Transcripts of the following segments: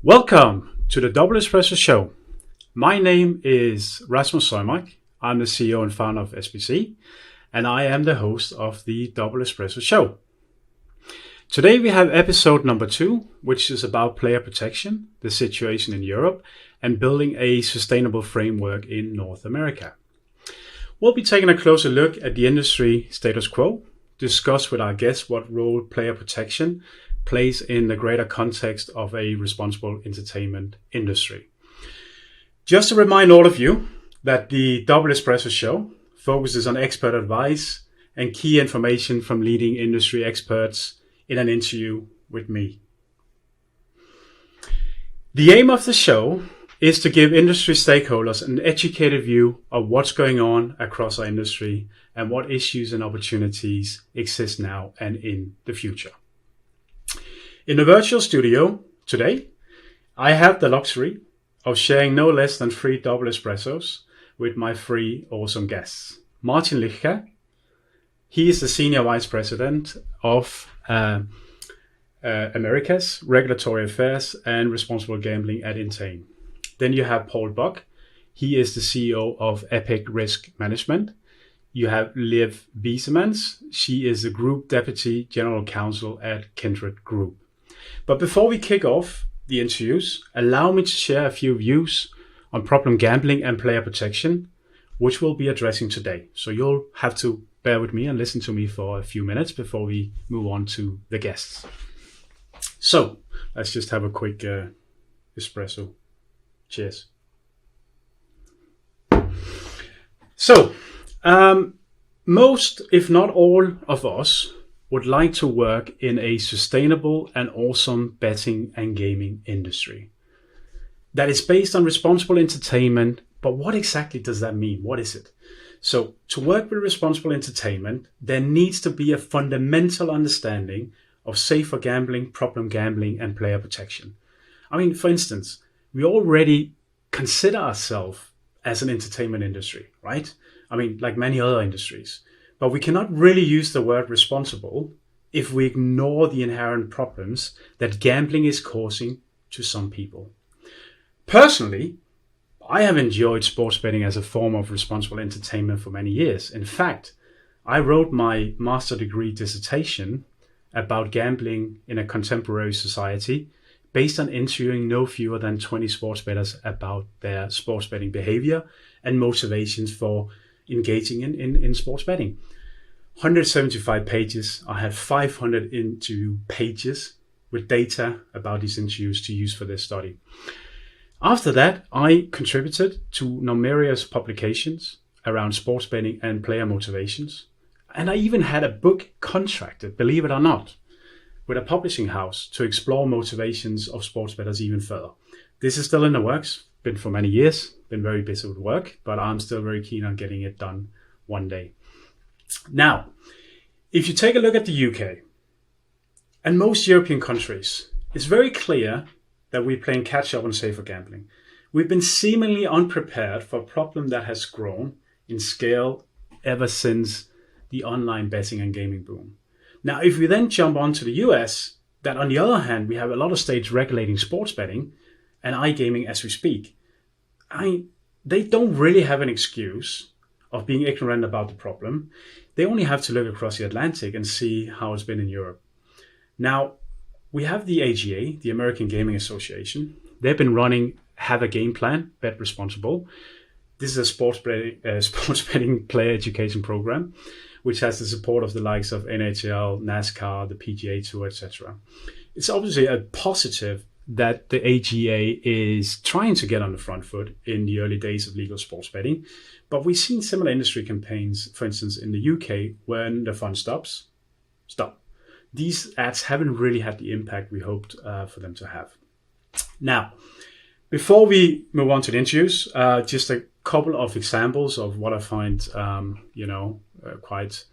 Welcome to the Espresso Show. My name is Rasmus Sojmark. I'm the CEO and founder of SBC, and I am the host of the Espresso Show. Today we have episode number 2, which is about player protection, the situation in Europe, and building a sustainable framework in North America. We'll be taking a closer look at the industry status quo, discuss with our guests what role player protection plays in the greater context of a responsible entertainment industry. Just to remind all of you that the Espresso Show focuses on expert advice and key information from leading industry experts in an interview with me. The aim of the show is to give industry stakeholders an educated view of what's going on across our industry and what issues and opportunities exist now and in the future. In the virtual studio today, I have the luxury of sharing no less than 3 double espressos with my 3 awesome guests. Martin Lichter, he is the Senior Vice President of Americas, Regulatory Affairs and Responsible Gambling at Entain. Then you have Paul Buck, he is the CEO of Epic Risk Management. You have Liv Biesemans, she is the Group Deputy General Counsel at Kindred Group. But before we kick off the interviews, allow me to share a few views on problem gambling and player protection, which we'll be addressing today. So you'll have to bear with me and listen to me for a few minutes before we move on to the guests. So let's just have a quick espresso. Cheers. So most, if not all of us, would like to work in a sustainable and awesome betting and gaming industry that is based on responsible entertainment. But what exactly does that mean? What is it? So to work with responsible entertainment, there needs to be a fundamental understanding of safer gambling, problem gambling, and player protection. I mean, for instance, we already consider ourselves as an entertainment industry, right? I mean, like many other industries. But we cannot really use the word responsible if we ignore the inherent problems that gambling is causing to some people. Personally, I have enjoyed sports betting as a form of responsible entertainment for many years. In fact, I wrote my master degree dissertation about gambling in a contemporary society based on interviewing no fewer than 20 sports bettors about their sports betting behavior and motivations for engaging in sports betting. 175 pages. I had 500 interview pages with data about these interviews to use for this study. After that, I contributed to numerous publications around sports betting and player motivations. And I even had a book contracted, believe it or not, with a publishing house to explore motivations of sports bettors even further. This is still in the works, been for many years, been very busy with work, but I'm still very keen on getting it done one day. Now, if you take a look at the UK and most European countries, it's very clear that we're playing catch up on safer gambling. We've been seemingly unprepared for a problem that has grown in scale ever since the online betting and gaming boom. Now, if we then jump on to the US, that on the other hand, we have a lot of states regulating sports betting and iGaming as we speak. They don't really have an excuse of being ignorant about the problem. They only have to look across the Atlantic and see how it's been in Europe. Now, we have the AGA, the American Gaming Association. They've been running Have a Game Plan, Bet Responsible. This is a sports betting player education program, which has the support of the likes of NHL, NASCAR, the PGA Tour, etc. It's obviously a positive that the AGA is trying to get on the front foot in the early days of legal sports betting. But we've seen similar industry campaigns, for instance, in the UK, when the fun stops, stop. These ads haven't really had the impact we hoped for them to have. Now, before we move on to the interviews, just a couple of examples of what I find, quite,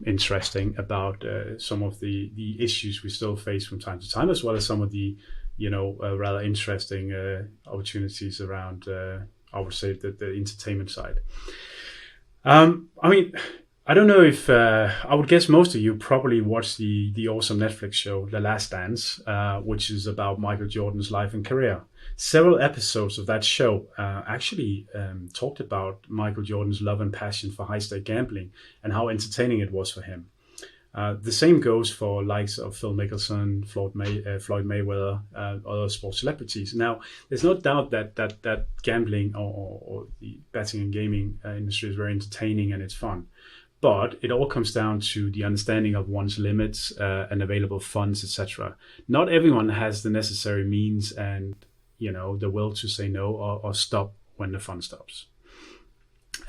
interesting about some of the issues we still face from time to time, as well as some of the, rather interesting opportunities around, I would say, the entertainment side. I don't know if I would guess most of you probably watched the awesome Netflix show The Last Dance, which is about Michael Jordan's life and career. Several episodes of that show actually talked about Michael Jordan's love and passion for high-stake gambling and how entertaining it was for him. The same goes for likes of Phil Mickelson, Floyd Mayweather, other sports celebrities. Now, there's no doubt that gambling or the betting and gaming industry is very entertaining and it's fun. But it all comes down to the understanding of one's limits and available funds, etc. Not everyone has the necessary means and the will to say no or stop when the fun stops.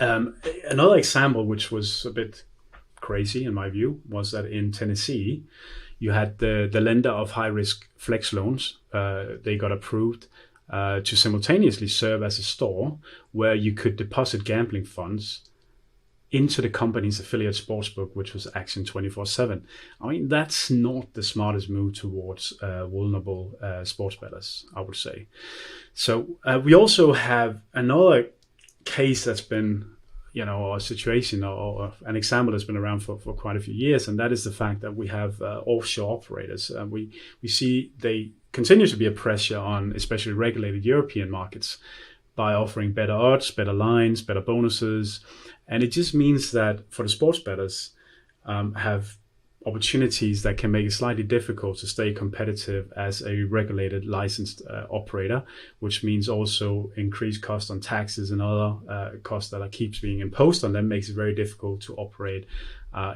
Another example, which was a bit crazy in my view, was that in Tennessee, you had the lender of high-risk flex loans. They got approved to simultaneously serve as a store where you could deposit gambling funds into the company's affiliate sportsbook, which was Action 24/7. I mean, that's not the smartest move towards vulnerable sports bettors, I would say. So we also have another case that's been, a situation or an example that's been around for quite a few years, and that is the fact that we have offshore operators. We see they continue to be a pressure on especially regulated European markets by offering better odds, better lines, better bonuses. And it just means that for the sports bettors have opportunities that can make it slightly difficult to stay competitive as a regulated licensed operator, which means also increased cost on taxes and other costs that keeps being imposed on them, makes it very difficult to operate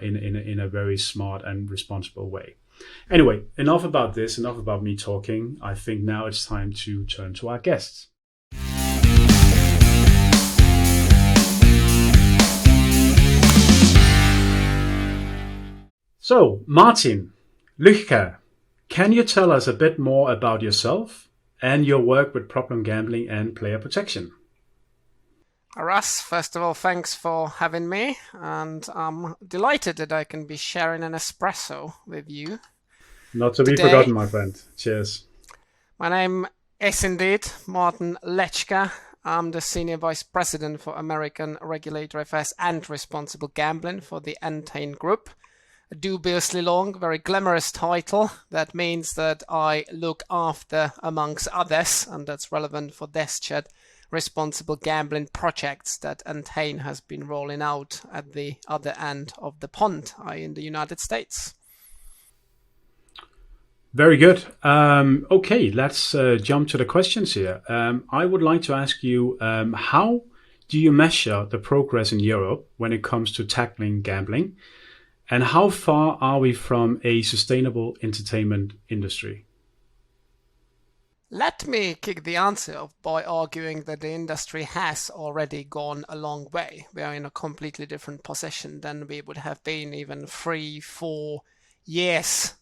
in a very smart and responsible way. Anyway, enough about this, enough about me talking. I think now it's time to turn to our guests. So, Martin, Lycka, can you tell us a bit more about yourself and your work with problem gambling and player protection? Russ, first of all, thanks for having me, and I'm delighted that I can be sharing an espresso with you. Not to be forgotten, my friend. Cheers. My name is indeed Martin Lycka. I'm the Senior Vice President for American Regulatory Affairs and Responsible Gambling for the Entain Group. A dubiously long, very glamorous title. That means that I look after, amongst others, and that's relevant for this chat, responsible gambling projects that Entain has been rolling out at the other end of the pond, in the United States. Very good. Okay, let's jump to the questions here. I would like to ask you, how do you measure the progress in Europe when it comes to tackling gambling? And how far are we from a sustainable entertainment industry? Let me kick the answer off by arguing that the industry has already gone a long way. We are in a completely different position than we would have been even 3-4 years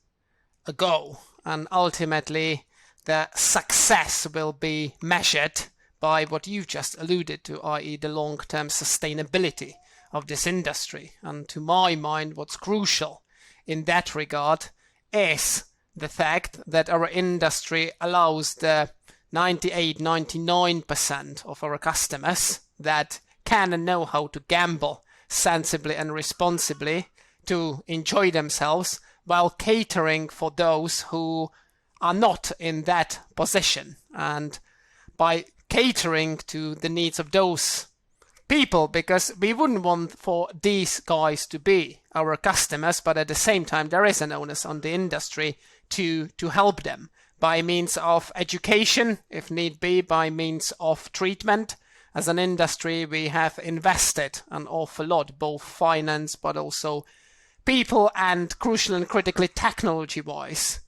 ago. And ultimately, the success will be measured by what you just alluded to, i.e. the long-term sustainability of this industry. And to my mind, what's crucial in that regard is the fact that our industry allows the 98-99% of our customers that can and know how to gamble sensibly and responsibly to enjoy themselves, while catering for those who are not in that position. And by catering to the needs of those people, because we wouldn't want for these guys to be our customers, but at the same time there is an onus on the industry to help them by means of education, if need be, by means of treatment. As an industry, we have invested an awful lot, both finance but also people and crucial and critically technology-wise,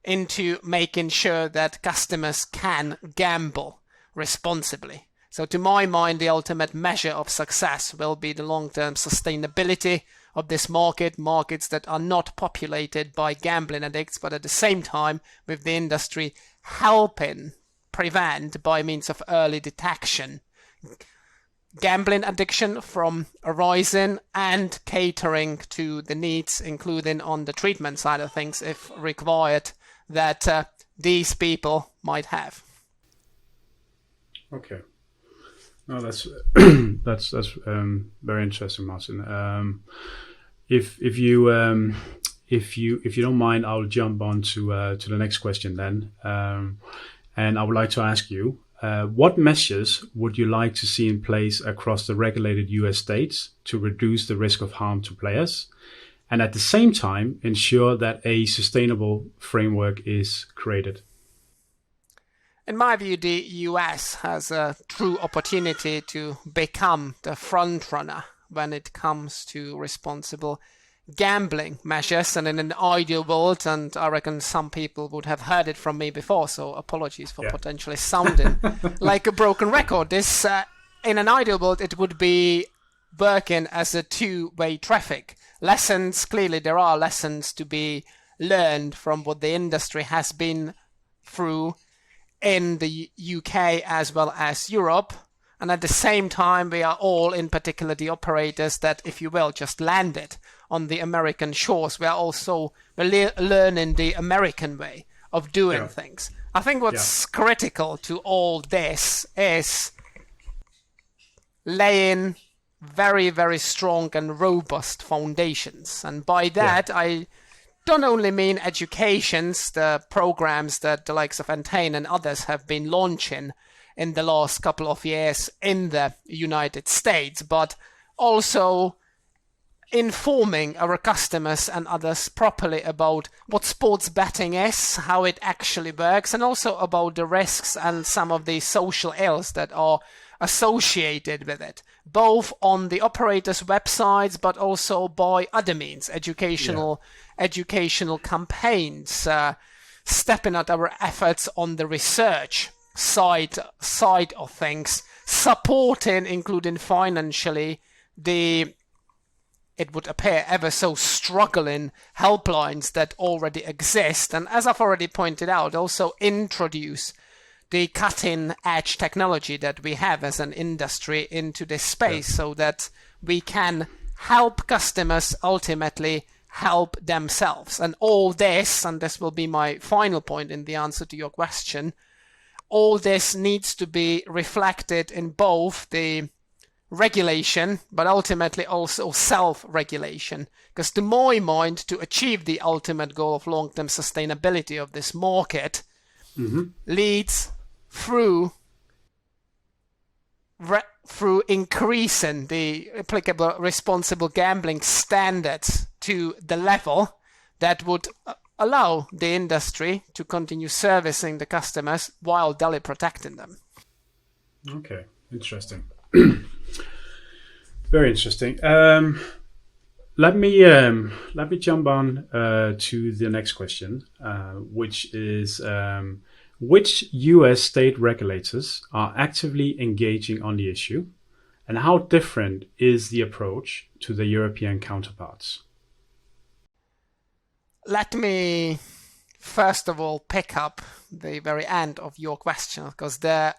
into making sure that customers can gamble responsibly. So to my mind, the ultimate measure of success will be the long-term sustainability of this markets that are not populated by gambling addicts, but at the same time with the industry helping prevent, by means of early detection, gambling addiction from arising and catering to the needs, including on the treatment side of things, if required, that these people might have. Okay. No, that's very interesting, Martin. If you don't mind, I'll jump on to the next question then, and I would like to ask you, what measures would you like to see in place across the regulated US states to reduce the risk of harm to players, and at the same time ensure that a sustainable framework is created? In my view, the US has a true opportunity to become the front runner when it comes to responsible gambling measures. And in an ideal world, and I reckon some people would have heard it from me before, so apologies for potentially sounding like a broken record. This, in an ideal world, it would be working as a two-way traffic. Lessons, clearly there are lessons to be learned from what the industry has been through in the UK as well as Europe. And at the same time, we are all, in particular the operators that, if you will, just landed on the American shores. We are also learning the American way of doing things. I think what's critical to all this is laying very, very strong and robust foundations. And by that, I don't only mean educations, the programs that the likes of Entain and others have been launching in the last couple of years in the United States, but also informing our customers and others properly about what sports betting is, how it actually works, and also about the risks and some of the social ills that are associated with it, both on the operators' websites, but also by other means, educational campaigns, stepping up our efforts on the research side of things, supporting, including financially, it would appear, ever so struggling helplines that already exist, and as I've already pointed out, also introduce the cutting-edge technology that we have as an industry into this space, so that we can help customers ultimately help themselves. And all this, and this will be my final point in the answer to your question, all this needs to be reflected in both the regulation, but ultimately also self-regulation. Because to my mind, to achieve the ultimate goal of long-term sustainability of this market leads through increasing the applicable responsible gambling standards to the level that would allow the industry to continue servicing the customers while duly protecting them. Okay, interesting. Very interesting. Let me jump on to the next question, which is which US state regulators are actively engaging on the issue, and how different is the approach to the European counterparts? Let me first of all pick up the very end of your question, because the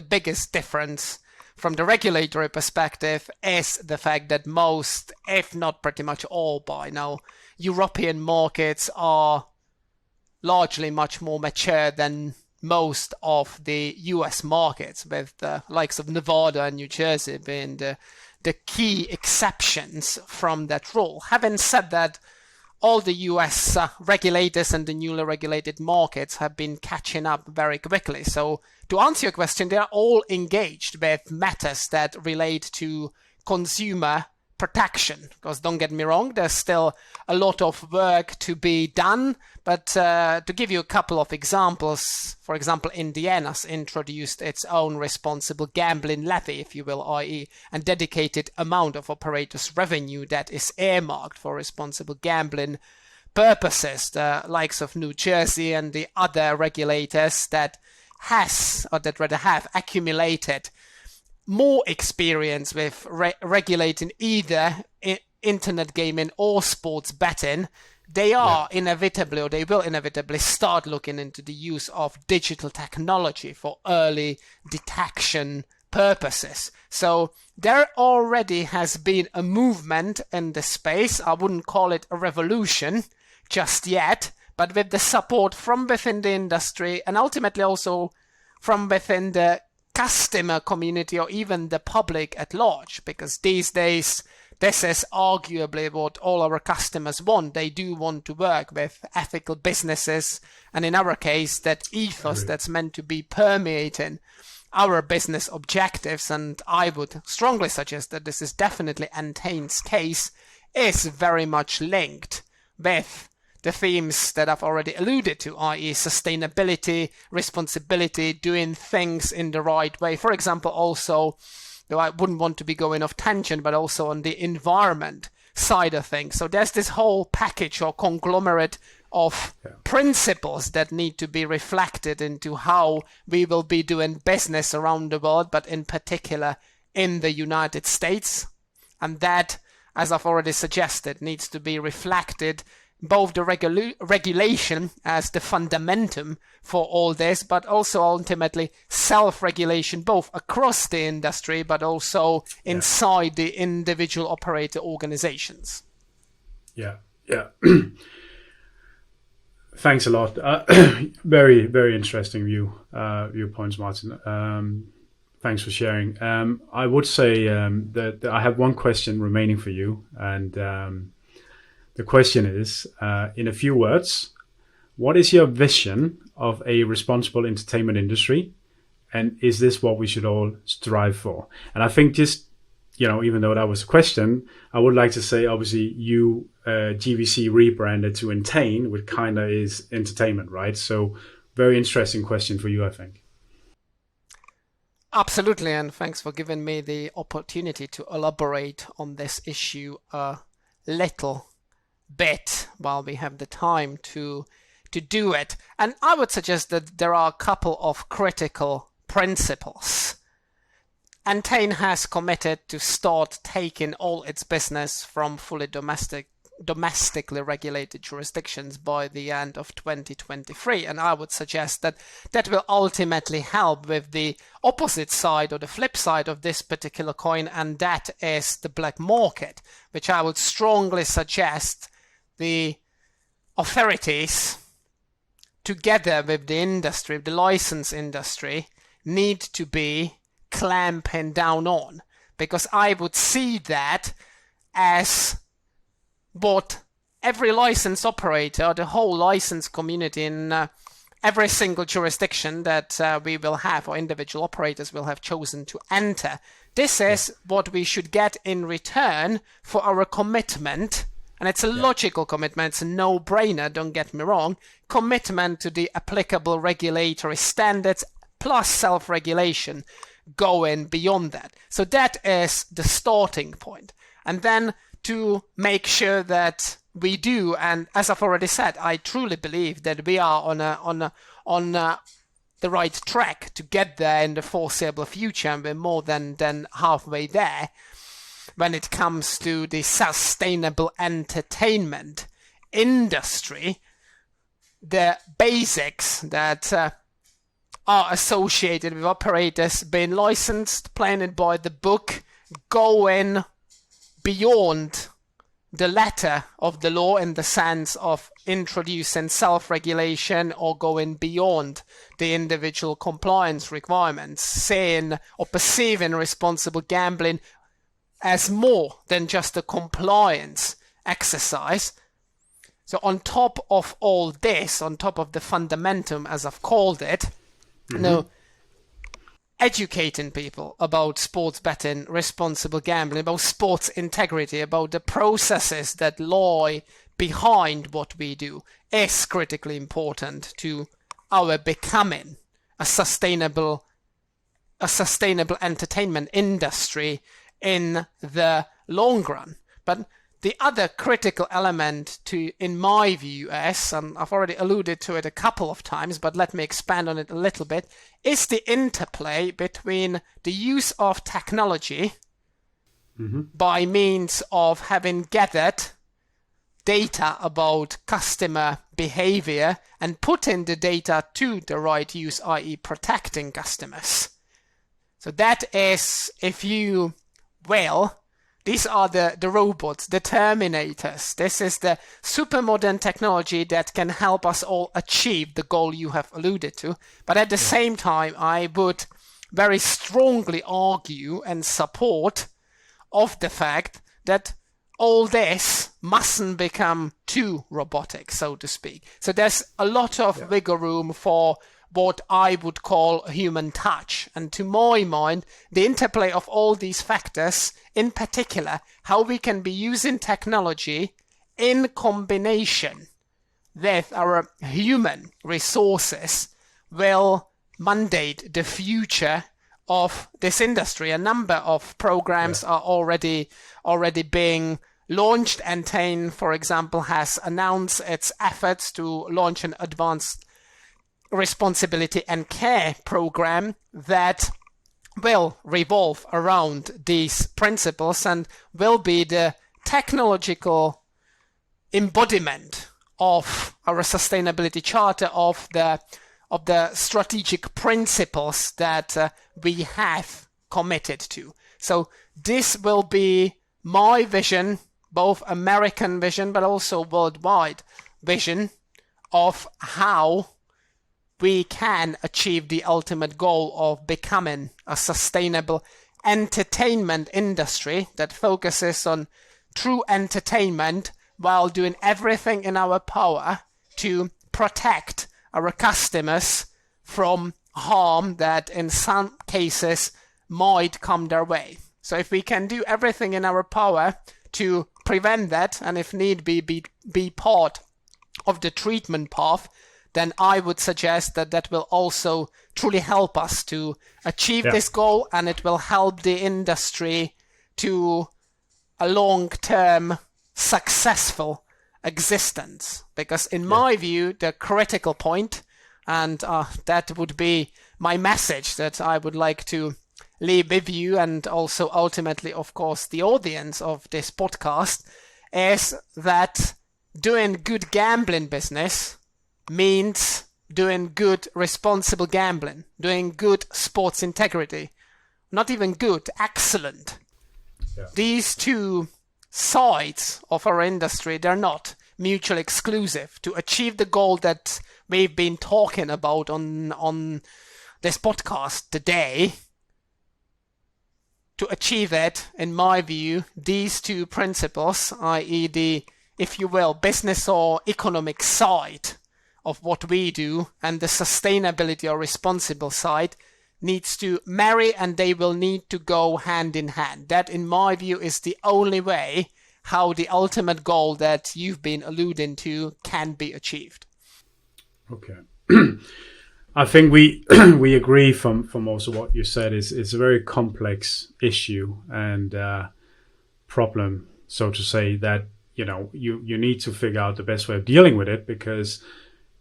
biggest difference from the regulatory perspective is the fact that most, if not pretty much all by now, European markets are largely much more mature than most of the US markets, with the likes of Nevada and New Jersey being the key exceptions from that rule. Having said that, all the US regulators and the newly regulated markets have been catching up very quickly. So to answer your question, they are all engaged with matters that relate to consumer protection. Because don't get me wrong, there's still a lot of work to be done. But to give you a couple of examples, for example, Indiana's introduced its own responsible gambling levy, if you will, i.e. a dedicated amount of operators' revenue that is earmarked for responsible gambling purposes. The likes of New Jersey and the other regulators that have accumulated more experience with regulating either internet gaming or sports betting, they will inevitably start looking into the use of digital technology for early detection purposes. So there already has been a movement in the space. I wouldn't call it a revolution just yet, but with the support from within the industry and ultimately also from within the customer community or even the public at large, because these days this is arguably what all our customers want. They do want to work with ethical businesses, and in our case, that ethos that's meant to be permeating our business objectives, and I would strongly suggest that this is definitely Entain's case, is very much linked with the themes that I've already alluded to, i.e. sustainability, responsibility, doing things in the right way. For example, also, though I wouldn't want to be going off tangent, but also on the environment side of things. So there's this whole package or conglomerate of principles that need to be reflected into how we will be doing business around the world, but in particular in the United States. And that, as I've already suggested, needs to be reflected both the regulation as the fundamentum for all this, but also ultimately self-regulation, both across the industry, but also inside the individual operator organizations. Yeah. Thanks a lot. Very, very interesting viewpoints, Martin. Thanks for sharing. I would say that I have one question remaining for you, and the question is, in a few words, what is your vision of a responsible entertainment industry? And is this what we should all strive for? And I think just, even though that was a question, I would like to say, obviously, you GVC rebranded to Entain, which kind of is entertainment, right? So very interesting question for you, I think. Absolutely. And thanks for giving me the opportunity to elaborate on this issue a little bit while we have the time to do it. And I would suggest that there are a couple of critical principles. Entain has committed to start taking all its business from fully domestically regulated jurisdictions by the end of 2023. And I would suggest that that will ultimately help with the opposite side or the flip side of this particular coin, and that is the black market, which I would strongly suggest the authorities, together with the industry, the license industry, need to be clamping down on, because I would see that as what every license operator, the whole license community in every single jurisdiction that we will have, or individual operators will have chosen to enter. This is what we should get in return for our commitment. And it's a logical commitment, it's a no-brainer, don't get me wrong, commitment to the applicable regulatory standards plus self-regulation going beyond that. So that is the starting point. And then to make sure that we do, and as I've already said, I truly believe that we are on the right track to get there in the foreseeable future, and we're more than halfway there. When it comes to the sustainable entertainment industry, the basics that are associated with operators being licensed, playing it by the book, going beyond the letter of the law in the sense of introducing self-regulation or going beyond the individual compliance requirements, saying or perceiving responsible gambling as more than just a compliance exercise. So on top of all this, on top of the fundamentum, as I've called it, educating people about sports betting, responsible gambling, about sports integrity, about the processes that lie behind what we do is critically important to our becoming a sustainable entertainment industry in the long run. But the other critical element to, in my view, and I've already alluded to it a couple of times, but let me expand on it a little bit, is the interplay between the use of technology by means of having gathered data about customer behavior and putting the data to the right use, i.e. protecting customers. So that is, if you will, these are the robots, the Terminators. This is the super modern technology that can help us all achieve the goal you have alluded to. But at the same time, I would very strongly argue and support of the fact that all this mustn't become too robotic, so to speak. So there's a lot of wiggle room for what I would call human touch. And to my mind, the interplay of all these factors, in particular, how we can be using technology in combination with our human resources, will mandate the future of this industry. A number of programs are already being launched. Entain, for example, has announced its efforts to launch an advanced responsibility and care program that will revolve around these principles and will be the technological embodiment of our sustainability charter, of the strategic principles that we have committed to. So this will be my vision, both American vision but also worldwide vision, of how we can achieve the ultimate goal of becoming a sustainable entertainment industry that focuses on true entertainment while doing everything in our power to protect our customers from harm that in some cases might come their way. So if we can do everything in our power to prevent that, and if need be part of the treatment path, then I would suggest that that will also truly help us to achieve this goal, and it will help the industry to a long-term successful existence. Because in my view, the critical point, and that would be my message that I would like to leave with you, and also ultimately, of course, the audience of this podcast, is that doing good gambling business means doing good responsible gambling, doing good sports integrity. Not even good, excellent. These two sides of our industry, they're not mutually exclusive. To achieve the goal that we've been talking about on this podcast today, to achieve it, in my view, these two principles, i.e. the, if you will, business or economic side of what we do, and the sustainability or responsible side, needs to marry, and they will need to go hand in hand. That, in my view, is the only way how the ultimate goal that you've been alluding to can be achieved. Okay. I think we we agree from also what you said. It's a very complex issue and problem, so to say, that you need to figure out the best way of dealing with it, because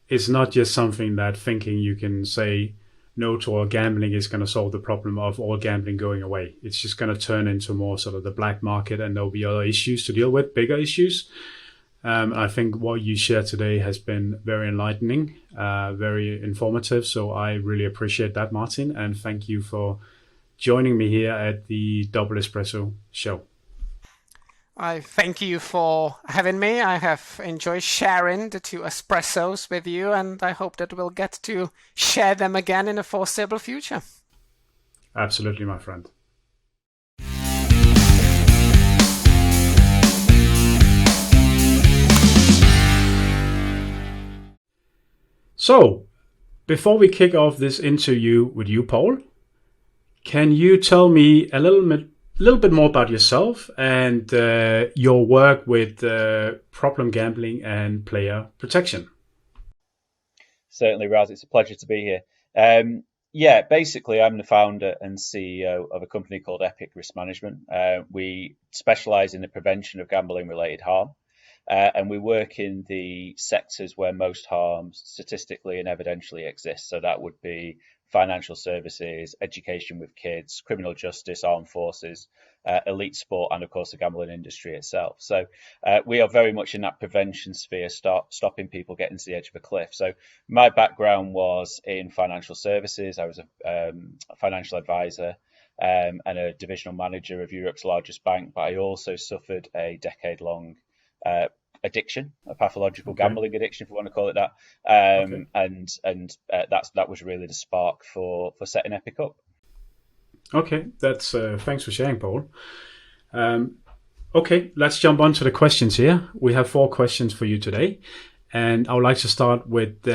it's not just something that thinking you can say no to all gambling is going to solve the problem of all gambling going away. It's just going to turn into more sort of the black market, and there'll be other issues to deal with, bigger issues. I think what you shared today has been very enlightening, very informative. So I really appreciate that, Martin. And thank you for joining me here at the Double Espresso Show. I thank you for having me. I have enjoyed sharing the two espressos with you, and I hope that we'll get to share them again in the foreseeable future. Absolutely, my friend. So, before we kick off this interview with you, Paul, can you tell me a little bit more about yourself and your work with problem gambling and player protection? Certainly, Raz. It's a pleasure to be here. Basically, I'm the founder and CEO of a company called Epic Risk Management. We specialize in the prevention of gambling-related harm. And we work in the sectors where most harm statistically and evidentially exists. So that would be financial services, education with kids, criminal justice, armed forces, elite sport, and of course the gambling industry itself. So we are very much in that prevention sphere, stopping people getting to the edge of a cliff. So my background was in financial services. I was a financial advisor and a divisional manager of Europe's largest bank, but I also suffered a decade-long addiction, a pathological gambling addiction, if you want to call it that. And that was really the spark for setting Epic up. Okay, that's thanks for sharing, Paul. Okay, let's jump on to the questions here. We have 4 questions for you today, and I would like to start with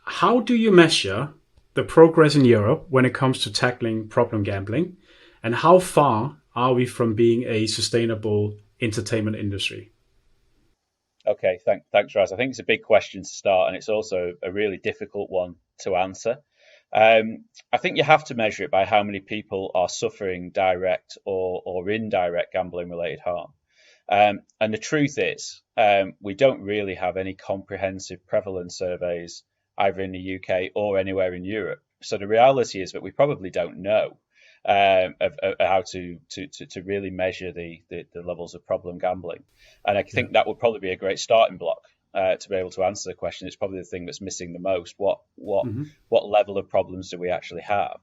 how do you measure the progress in Europe when it comes to tackling problem gambling, and how far are we from being a sustainable entertainment industry? Okay, thanks, Raz. I think it's a big question to start, and it's also a really difficult one to answer. I think you have to measure it by how many people are suffering direct or indirect gambling related harm. And the truth is, we don't really have any comprehensive prevalence surveys either in the UK or anywhere in Europe. So the reality is that we probably don't know of how to really measure the levels of problem gambling. And I think that would probably be a great starting block to be able to answer the question. It's probably the thing that's missing the most. What level of problems do we actually have?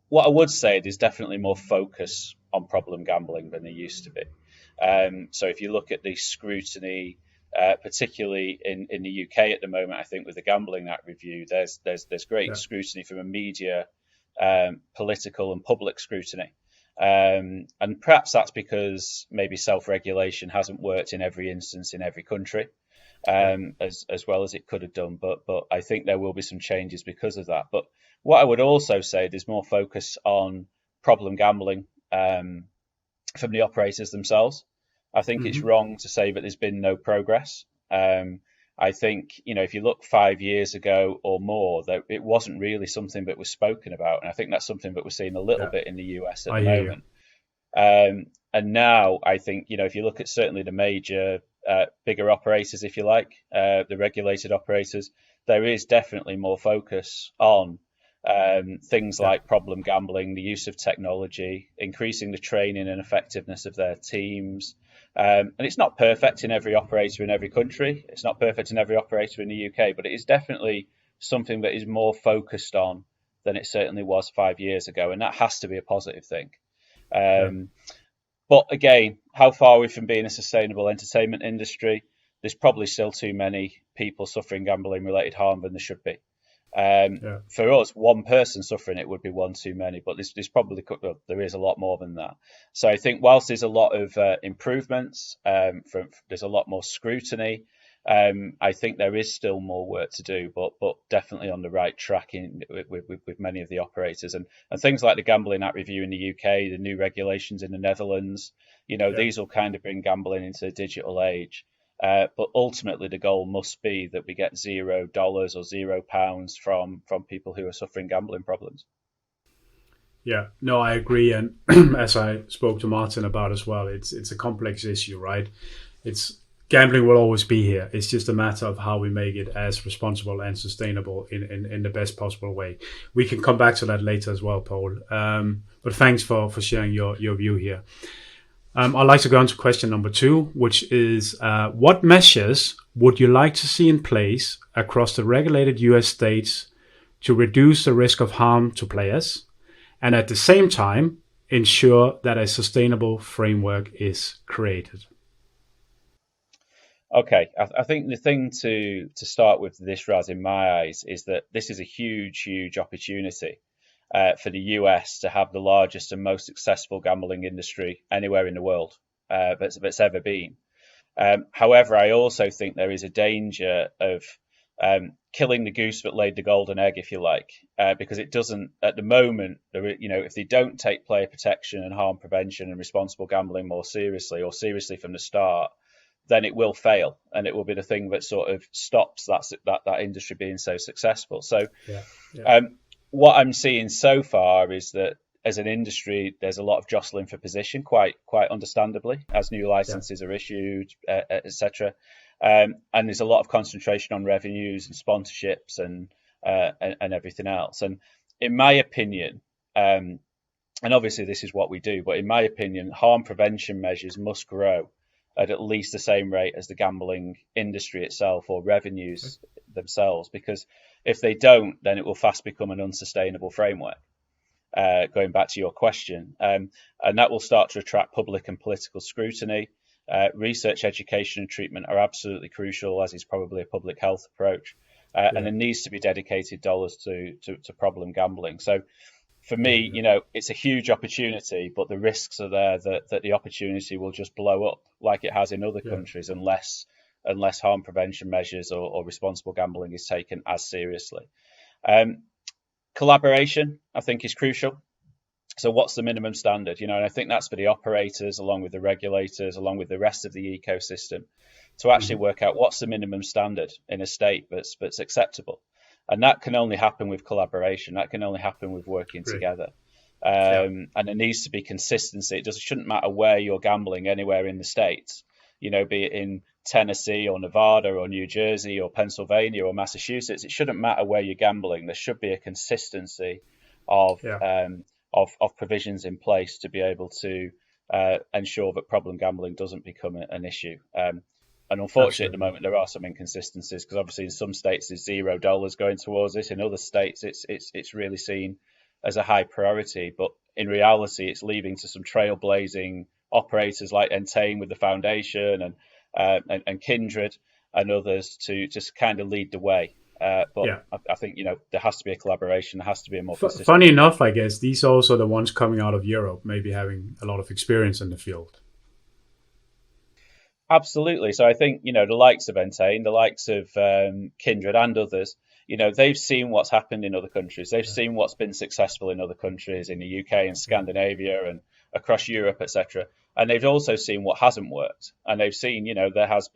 What I would say, there's definitely more focus on problem gambling than there used to be. So if you look at the scrutiny, particularly in the UK at the moment, I think with the Gambling Act review, there's great scrutiny from a media, political and public scrutiny. And perhaps that's because maybe self-regulation hasn't worked in every instance in every country as well as it could have done. But I think there will be some changes because of that. But what I would also say, there's more focus on problem gambling from the operators themselves. I think it's wrong to say that there's been no progress. I think, if you look 5 years ago or more, that it wasn't really something that was spoken about. And I think that's something that we're seeing a little bit in the US at the moment. And now I think, if you look at certainly the major, bigger operators, if you like, the regulated operators, there is definitely more focus on things like problem gambling, the use of technology, increasing the training and effectiveness of their teams. And it's not perfect in every operator in every country. It's not perfect in every operator in the UK, but it is definitely something that is more focused on than it certainly was 5 years ago. And that has to be a positive thing. But again, how far are we from being a sustainable entertainment industry? There's probably still too many people suffering gambling related harm than there should be. For us, one person suffering it would be one too many, but there's probably, there is a lot more than that. So I think whilst there's a lot of improvements, there's a lot more scrutiny, I think there is still more work to do, but definitely on the right track with many of the operators. And things like the Gambling Act review in the UK, the new regulations in the Netherlands, these will kind of bring gambling into the digital age. But ultimately, the goal must be that we get $0 or £0 from people who are suffering gambling problems. Yeah, no, I agree. And as I spoke to Martin about as well, it's a complex issue, right? Gambling will always be here. It's just a matter of how we make it as responsible and sustainable in the best possible way. We can come back to that later as well, Paul. But thanks for sharing your view here. I'd like to go on to question number 2, which is what measures would you like to see in place across the regulated US states to reduce the risk of harm to players and at the same time ensure that a sustainable framework is created? Okay, I think the thing to start with this, Raz, in my eyes, is that this is a huge opportunity for the US to have the largest and most successful gambling industry anywhere in the world that's ever been. However, I also think there is a danger of killing the goose that laid the golden egg, if you like, because it doesn't, at the moment, if they don't take player protection and harm prevention and responsible gambling more seriously, or seriously from the start, then it will fail, and it will be the thing that sort of stops that industry being so successful. So what I'm seeing so far is that as an industry, there's a lot of jostling for position, quite understandably, as new licenses are issued, etc. And there's a lot of concentration on revenues and sponsorships and everything else. And in my opinion, and obviously this is what we do, but in my opinion, harm prevention measures must grow at least the same rate as the gambling industry itself or revenues themselves, because if they don't, then it will fast become an unsustainable framework. Going back to your question, and that will start to attract public and political scrutiny. Research, education and treatment are absolutely crucial, as is probably a public health approach. and there needs to be dedicated dollars to problem gambling. So for me, it's a huge opportunity, but the risks are there that the opportunity will just blow up like it has in other countries unless harm prevention measures or responsible gambling is taken as seriously. Collaboration, I think, is crucial. So what's the minimum standard? And I think that's for the operators, along with the regulators, along with the rest of the ecosystem, to actually work out what's the minimum standard in a state that's acceptable. And that can only happen with collaboration. That can only happen with working together. And there needs to be consistency. It shouldn't matter where you're gambling anywhere in the States, be it in Tennessee or Nevada or New Jersey or Pennsylvania or Massachusetts. It shouldn't matter where you're gambling. There should be a consistency of provisions in place to be able to ensure that problem gambling doesn't become an issue. And unfortunately, at the moment, there are some inconsistencies, because obviously in some states there's $0 going towards it. In other states, it's really seen as a high priority. But in reality, it's leaving to some trailblazing operators like Entain with the foundation and Kindred and others to just kind of lead the way. But I think there has to be a collaboration. There has to be a more consistent. Funny enough, I guess these are also the ones coming out of Europe, maybe having a lot of experience in the field. Absolutely. So I think the likes of Entain, the likes of Kindred, and others, they've seen what's happened in other countries. They've seen what's been successful in other countries, in the UK and Scandinavia and across Europe, etc. And they've also seen what hasn't worked. And they've seen, there has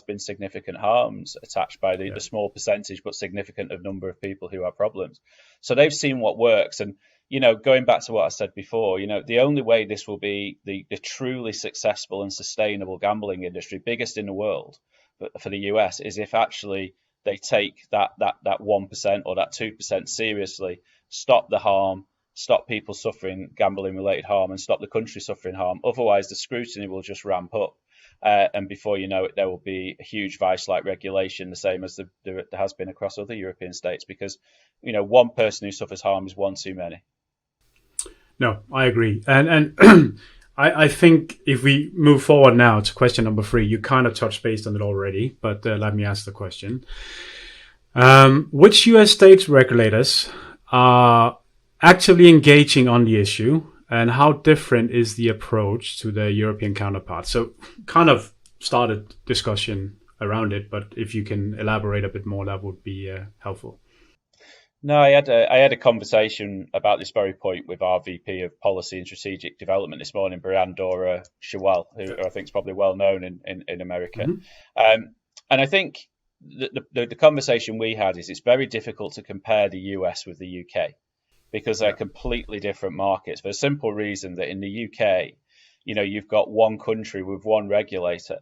been significant harms attached by the small percentage but significant number of people who have problems. So they've seen what works. And going back to what I said before, the only way this will be the truly successful and sustainable gambling industry, biggest in the world for the US, is if actually they take that 1% or that 2% seriously, stop the harm, stop people suffering gambling-related harm, and stop the country suffering harm. Otherwise, the scrutiny will just ramp up. And before you know it, there will be a huge vice-like regulation, the same as there has been across other European states, because, one person who suffers harm is one too many. No, I agree. And I think if we move forward now to question number 3, you kind of touched base on it already, but let me ask the question. Which US state regulators are actively engaging on the issue, and how different is the approach to the European counterpart? So kind of started discussion around it, but if you can elaborate a bit more, that would be helpful. No, I had a conversation about this very point with our VP of Policy and Strategic Development this morning, Brianne Dora Shawal, who I think is probably well known in America. And I think the conversation we had is it's very difficult to compare the US with the UK, because they're completely different markets, for a simple reason that in the UK, you've got one country with one regulator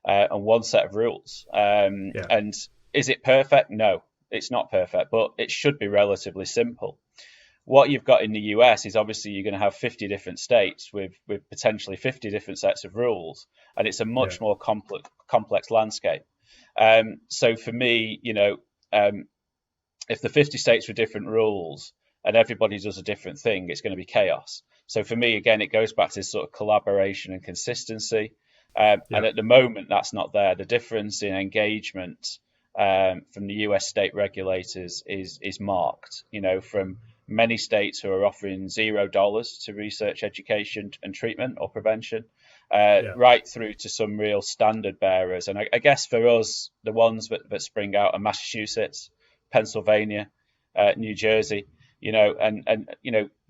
and one set of rules. And is it perfect? No. It's not perfect, but it should be relatively simple. What you've got in the US is obviously you're going to have 50 different states with potentially 50 different sets of rules, and it's a much more complex landscape. So for me, if the 50 states with different rules and everybody does a different thing, it's going to be chaos. So for me, again, it goes back to this sort of collaboration and consistency. And at the moment, that's not there. The difference in engagement from the US state regulators is marked, from many states who are offering $0 to research, education and treatment or prevention, right through to some real standard bearers. And I guess for us, the ones that spring out are Massachusetts, Pennsylvania, New Jersey, and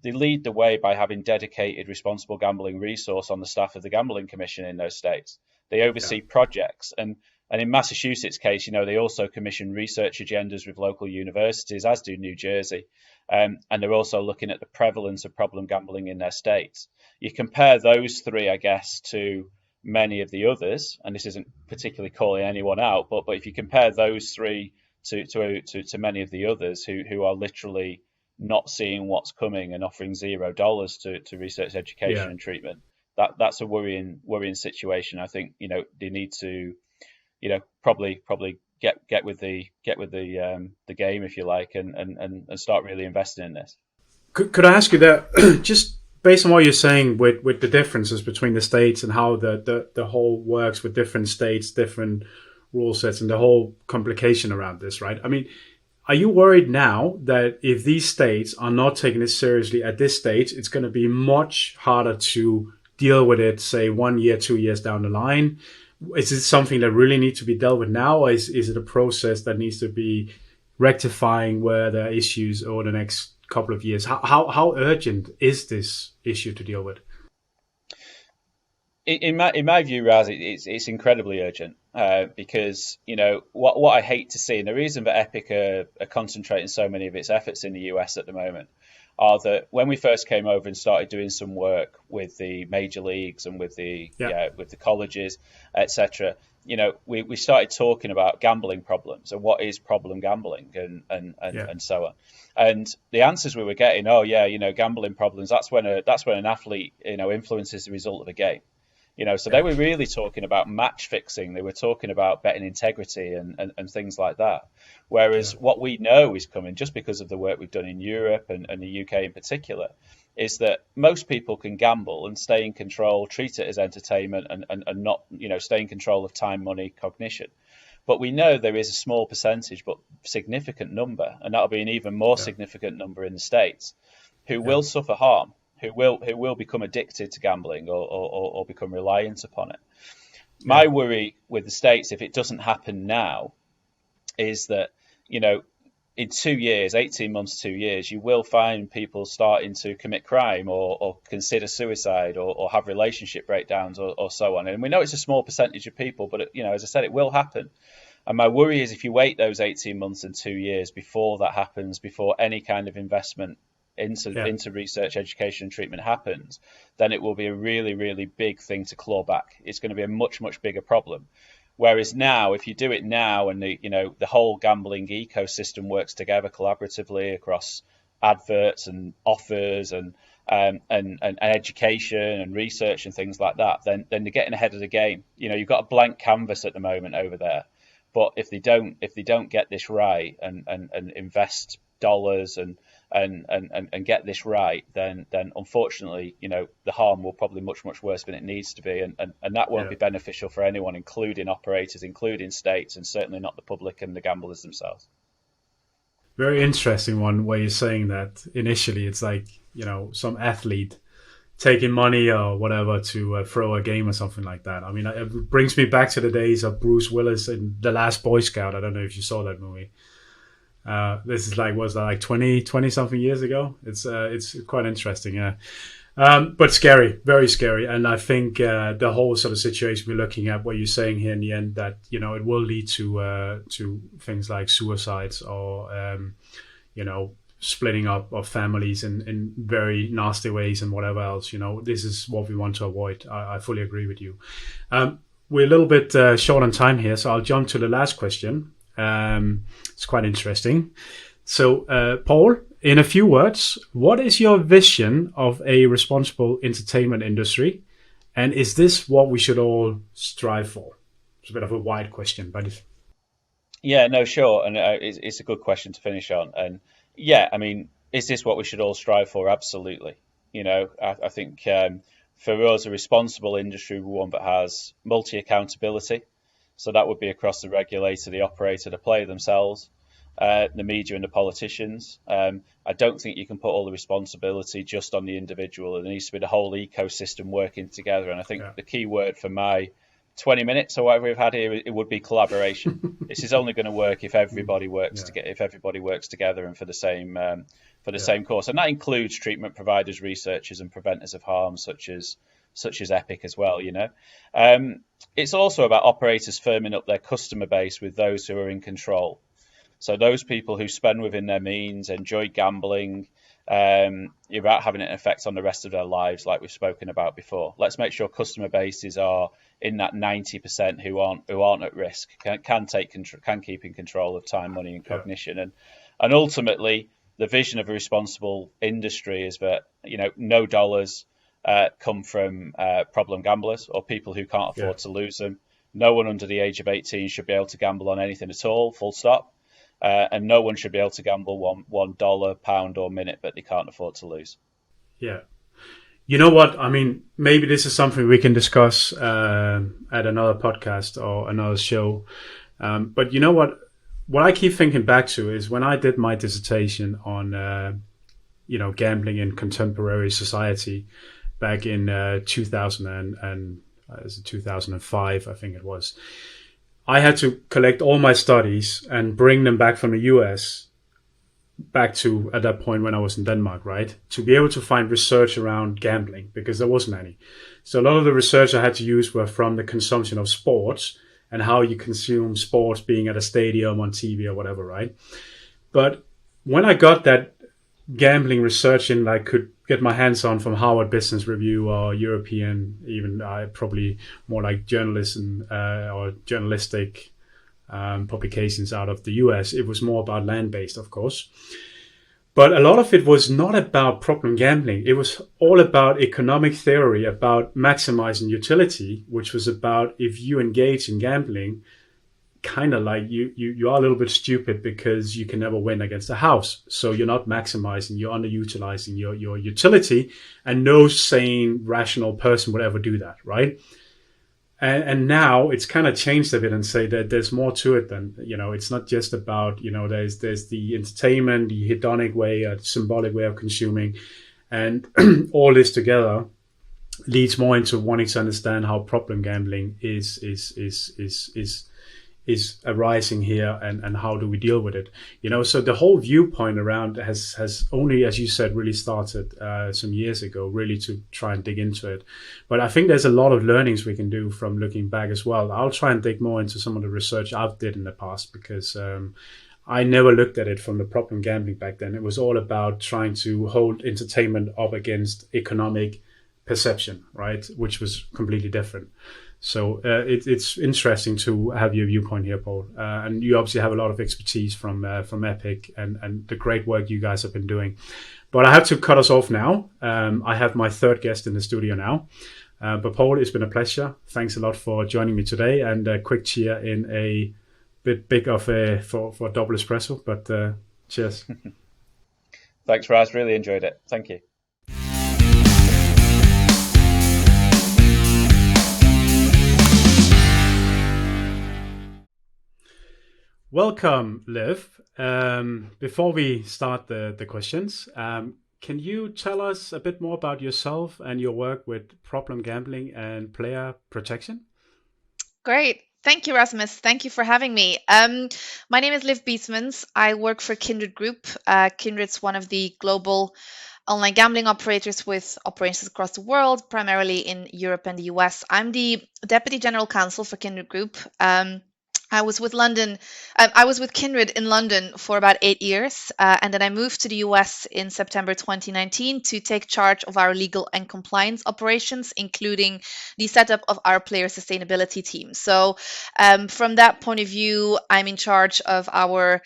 they lead the way by having dedicated responsible gambling resource on the staff of the Gambling Commission in those states. They oversee projects, and in Massachusetts' case, they also commission research agendas with local universities, as do New Jersey. And they're also looking at the prevalence of problem gambling in their states. You compare those three, I guess, to many of the others, and this isn't particularly calling anyone out, but if you compare those three to many of the others who are literally not seeing what's coming and offering $0 to research, education and treatment, that's a worrying situation. I think they need to probably get with the game, if you like, and start really investing in this. Could I ask you that, just based on what you're saying with the differences between the states and how the whole works with different states, different rule sets and the whole complication around this, right? I mean, are you worried now that if these states are not taking it seriously at this stage, it's going to be much harder to deal with it, say 1 year, 2 years down the line? Is it something that really needs to be dealt with now, or is it a process that needs to be rectifying where there are issues over the next couple of years? How urgent is this issue to deal with? In my view, Raz, it's incredibly urgent because what I hate to see, and the reason that Epic are concentrating so many of its efforts in the US at the moment, are that when we first came over and started doing some work with the major leagues and with the with the colleges, etc., we started talking about gambling problems and what is problem gambling and so on. And the answers we were getting, gambling problems. That's when an athlete influences the result of a game. So they were really talking about match fixing. They were talking about betting integrity and things like that. Whereas what we know is coming, just because of the work we've done in Europe and the UK in particular, is that most people can gamble and stay in control, treat it as entertainment and not, stay in control of time, money, cognition. But we know there is a small percentage, but significant number, and that'll be an even more significant number in the States, who will suffer harm, who will become addicted to gambling or become reliant upon it. My worry with the States, if it doesn't happen now, is that, in 2 years, 18 months, 2 years, you will find people starting to commit crime or consider suicide or have relationship breakdowns or so on. And we know it's a small percentage of people, but, as I said, it will happen. And my worry is if you wait those 18 months and 2 years before that happens, before any kind of investment into research, education, and treatment happens, then it will be a really, really big thing to claw back. It's going to be a much, much bigger problem. Whereas now, if you do it now, and the whole gambling ecosystem works together collaboratively across adverts and offers and education and research and things like that, then they're getting ahead of the game. You've got a blank canvas at the moment over there, but if they don't get this right and invest dollars and get this right, then unfortunately, the harm will probably much, much worse than it needs to be, and that won't be beneficial for anyone, including operators, including states, and certainly not the public and the gamblers themselves. Very interesting one where you're saying that initially it's like, some athlete taking money or whatever to throw a game or something like that. I mean, it brings me back to the days of Bruce Willis in The Last Boy Scout. I don't know if you saw that movie. This is was that like 20 something years ago? It's quite interesting, yeah. But scary, very scary. And I think the whole sort of situation we're looking at, what you're saying here in the end, that it will lead to things like suicides or splitting up of families in very nasty ways and whatever else. This is what we want to avoid. I fully agree with you. We're a little bit short on time here, so I'll jump to the last question. It's quite interesting. So, Paul, in a few words, what is your vision of a responsible entertainment industry? And is this what we should all strive for? It's a bit of a wide question, but yeah, no, sure. And it's a good question to finish on. And yeah, I mean, is this what we should all strive for? Absolutely. I think for us, a responsible industry, one that has multi-accountability. So that would be across the regulator, the operator, the player themselves, the media and the politicians. I don't think you can put all the responsibility just on the individual. There needs to be the whole ecosystem working together. And I think the key word for my 20 minutes or whatever we've had here, it would be collaboration. This is only going to work if everybody works together, and for the same cause. And that includes treatment providers, researchers and preventers of harm, such as Epic as well, It's also about operators firming up their customer base with those who are in control. So those people who spend within their means, enjoy gambling, without having an effect on the rest of their lives, like we've spoken about before. Let's make sure customer bases are in that 90% who aren't at risk, can keep in control of time, money and cognition. And ultimately, the vision of a responsible industry is that, no dollars come from problem gamblers or people who can't afford to lose them. No one under the age of 18 should be able to gamble on anything at all, full stop. And no one should be able to gamble $1, pound or minute that they can't afford to lose. Yeah. You know what? I mean, maybe this is something we can discuss at another podcast or another show. But you know what? What I keep thinking back to is when I did my dissertation on, gambling in contemporary society back in 2000 and 2005, I think it was. I had to collect all my studies and bring them back from the US back to at that point when I was in Denmark, right? To be able to find research around gambling because there wasn't any. So a lot of the research I had to use were from the consumption of sports and how you consume sports being at a stadium on TV or whatever, right? But when I got that gambling research in, I could get my hands on from Harvard Business Review or European, even probably more like journalism or journalistic publications out of the US. It was more about land-based, of course. But a lot of it was not about problem gambling. It was all about economic theory, about maximizing utility, which was about if you engage in gambling, kind of like you are a little bit stupid because you can never win against a house. So you're not maximizing, you're underutilizing your utility, and no sane, rational person would ever do that, right? And now it's kind of changed a bit and say that there's more to it than, it's not just about, there's the entertainment, the hedonic way, a symbolic way of consuming, and all this together leads more into wanting to understand how problem gambling is arising here and how do we deal with it. So the whole viewpoint around has only, as you said, really started some years ago, really to try and dig into it. But I think there's a lot of learnings we can do from looking back as well. I'll try and dig more into some of the research I've did in the past because I never looked at it from the problem gambling back then. It was all about trying to hold entertainment up against economic perception, right? Which was completely different. So it's interesting to have your viewpoint here, Paul. And you obviously have a lot of expertise from Epic and the great work you guys have been doing. But I have to cut us off now. I have my third guest in the studio now. But Paul, it's been a pleasure. Thanks a lot for joining me today. And a quick cheer in a bit big of for double espresso. But cheers. Thanks, Raz. Really enjoyed it. Thank you. Welcome, Liv. Before we start the questions, can you tell us a bit more about yourself and your work with problem gambling and player protection? Great. Thank you, Rasmus. Thank you for having me. My name is Liv Biesemans. I work for Kindred Group. Kindred's one of the global online gambling operators with operations across the world, primarily in Europe and the US. I'm the Deputy General Counsel for Kindred Group. I was with Kindred in London for about 8 years, and then I moved to the US in September 2019 to take charge of our legal and compliance operations, including the setup of our player sustainability team. So from that point of view, I'm in charge of our,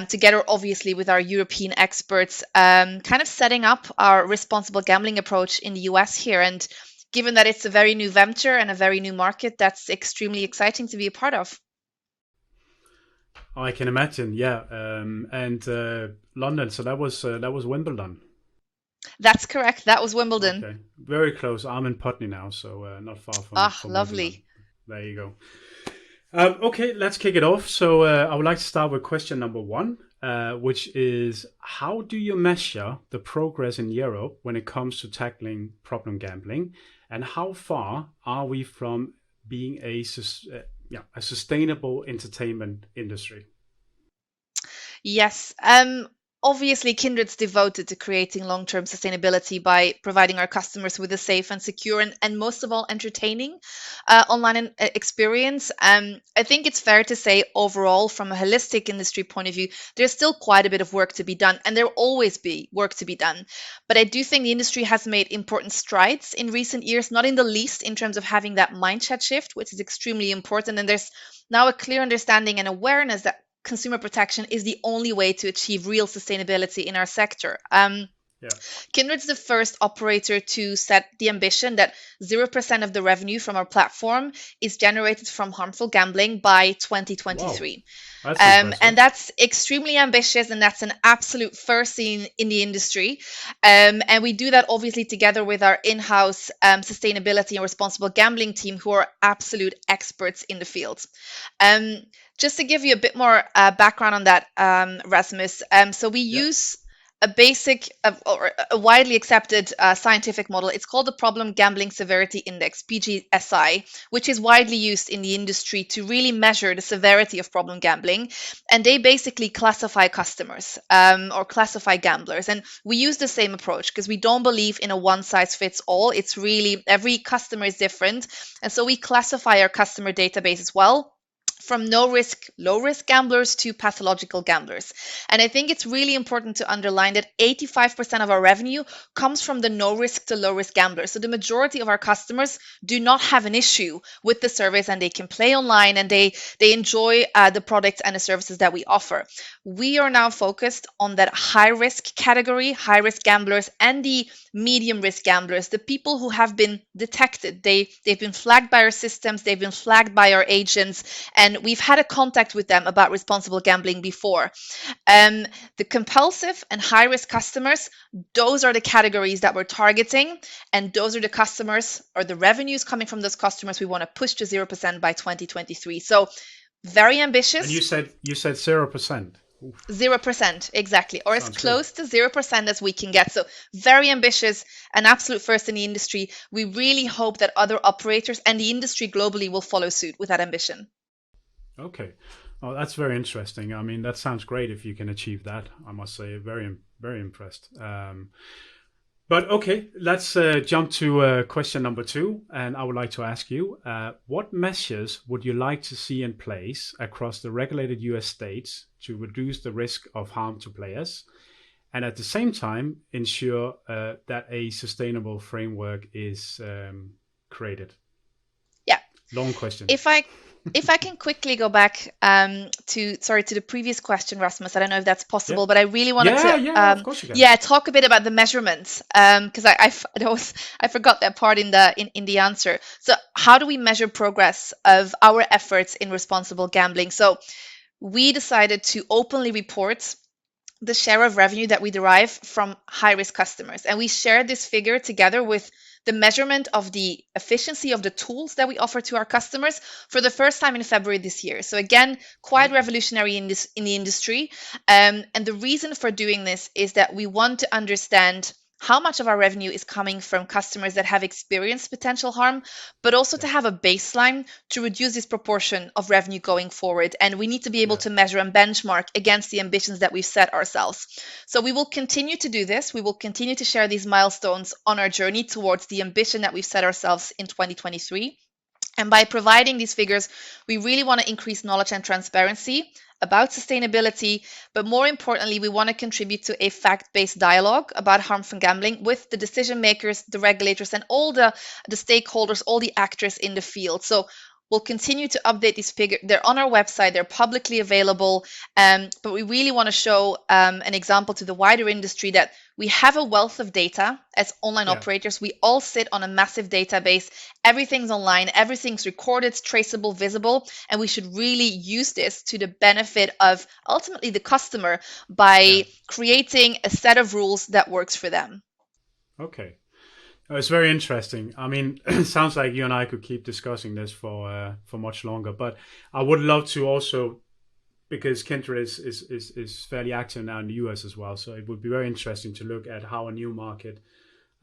together obviously with our European experts, kind of setting up our responsible gambling approach in the US here. And given that it's a very new venture and a very new market, that's extremely exciting to be a part of. I can imagine, yeah. And London, so that was Wimbledon. That's correct. That was Wimbledon. Okay, very close. I'm in Putney now, so not far from lovely. Wimbledon. There you go. Okay, let's kick it off. So I would like to start with question number one, which is how do you measure the progress in Europe when it comes to tackling problem gambling, and how far are we from being a sustainable entertainment industry? Yes. Obviously, Kindred's devoted to creating long-term sustainability by providing our customers with a safe and secure and most of all, entertaining online experience. I think it's fair to say overall, from a holistic industry point of view, there's still quite a bit of work to be done, and there will always be work to be done. But I do think the industry has made important strides in recent years, not in the least in terms of having that mindset shift, which is extremely important. And there's now a clear understanding and awareness that consumer protection is the only way to achieve real sustainability in our sector. Yeah. Kindred's the first operator to set the ambition that 0% of the revenue from our platform is generated from harmful gambling by Wow. 2023. That's impressive. And that's extremely ambitious, and that's an absolute first in the industry. And we do that obviously together with our in-house sustainability and responsible gambling team, who are absolute experts in the field. Um, just to give you a bit more background on that, Rasmus. So we Yeah. use a basic or a widely accepted scientific model. It's called the Problem Gambling Severity Index, PGSI, which is widely used in the industry to really measure the severity of problem gambling. And they basically classify customers or classify gamblers. And we use the same approach because we don't believe in a one size fits all. It's really every customer is different. And so we classify our customer database as well, from no risk, low risk gamblers to pathological gamblers. And I think it's really important to underline that 85% of our revenue comes from the no risk to low risk gamblers. So the majority of our customers do not have an issue with the service, and they can play online, and they enjoy the products and the services that we offer. We are now focused on that high risk category, high risk gamblers, and the medium risk gamblers, the people who have been detected. They've been flagged by our systems, they've been flagged by our agents, and we've had a contact with them about responsible gambling before. The compulsive and high risk customers, those are the categories that we're targeting, and those are the customers or the revenues coming from those customers we want to push to 0% by 2023. So very ambitious. And you said 0%. Oof. 0%, exactly, or as Sounds close to 0% as we can get. So very ambitious, an absolute first in the industry. We really hope that other operators and the industry globally will follow suit with that ambition. Okay. Oh, that's very interesting. I mean, that sounds great if you can achieve that. I must say, very impressed. But okay, let's jump to question number 2. And I would like to ask you, what measures would you like to see in place across the regulated US states to reduce the risk of harm to players, and at the same time ensure that a sustainable framework is created? Yeah. Long question. If I can quickly go back to the previous question, Rasmus, I don't know if that's possible, Yeah. but I really wanted to Of course you can. talk a bit about the measurements, because I forgot that part in the answer. So how do we measure progress of our efforts in responsible gambling? So we decided to openly report the share of revenue that we derive from high risk customers. And we shared this figure together with the measurement of the efficiency of the tools that we offer to our customers for the first time in February this year. So again, quite revolutionary in the industry. And the reason for doing this is that we want to understand how much of our revenue is coming from customers that have experienced potential harm, but also to have a baseline to reduce this proportion of revenue going forward. And we need to be able to measure and benchmark against the ambitions that we've set ourselves. So we will continue to do this. We will continue to share these milestones on our journey towards the ambition that we've set ourselves in 2023. And by providing these figures, we really want to increase knowledge and transparency about sustainability, but more importantly, we want to contribute to a fact-based dialogue about harm from gambling with the decision makers, the regulators, and all the stakeholders, all the actors in the field. So we'll continue to update these figures. They're on our website, they're publicly available, but we really want to show an example to the wider industry that we have a wealth of data as online operators. We all sit on a massive database. Everything's online, everything's recorded, traceable, visible, and we should really use this to the benefit of ultimately the customer by creating a set of rules that works for them. Okay. It's very interesting. I mean, it sounds like you and I could keep discussing this for much longer. But I would love to also, because Kindred is fairly active now in the US as well. So it would be very interesting to look at how a new market,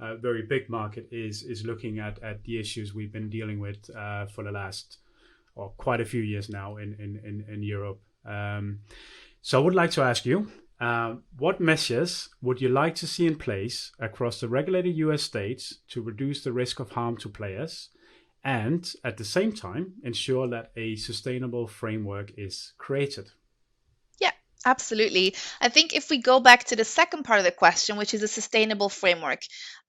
a very big market, is looking at the issues we've been dealing with for the last, or quite a few years now in Europe. So I would like to ask you, what measures would you like to see in place across the regulated US states to reduce the risk of harm to players, and at the same time ensure that a sustainable framework is created? Yeah, absolutely. I think if we go back to the second part of the question, which is a sustainable framework,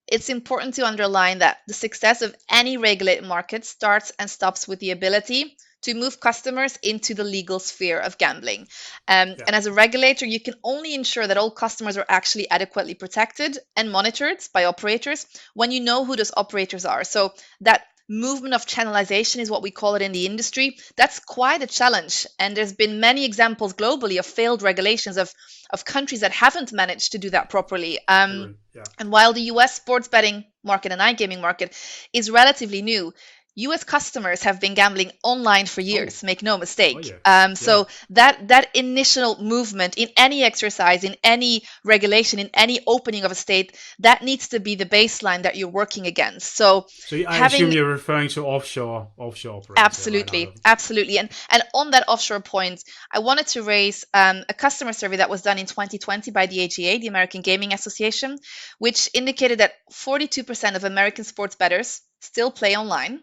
it's important to underline that the success of any regulated market starts and stops with the ability to move customers into the legal sphere of gambling. And as a regulator, you can only ensure that all customers are actually adequately protected and monitored by operators when you know who those operators are. So that movement of channelization is what we call it in the industry. That's quite a challenge. And there's been many examples globally of failed regulations of countries that haven't managed to do that properly. And while the US sports betting market and iGaming market is relatively new, US customers have been gambling online for years, make no mistake. So that initial movement in any exercise, in any regulation, in any opening of a state, that needs to be the baseline that you're working against. So I assume you're referring to offshore operators. Absolutely. And on that offshore point, I wanted to raise a customer survey that was done in 2020 by the AGA, the American Gaming Association, which indicated that 42% of American sports bettors still play online.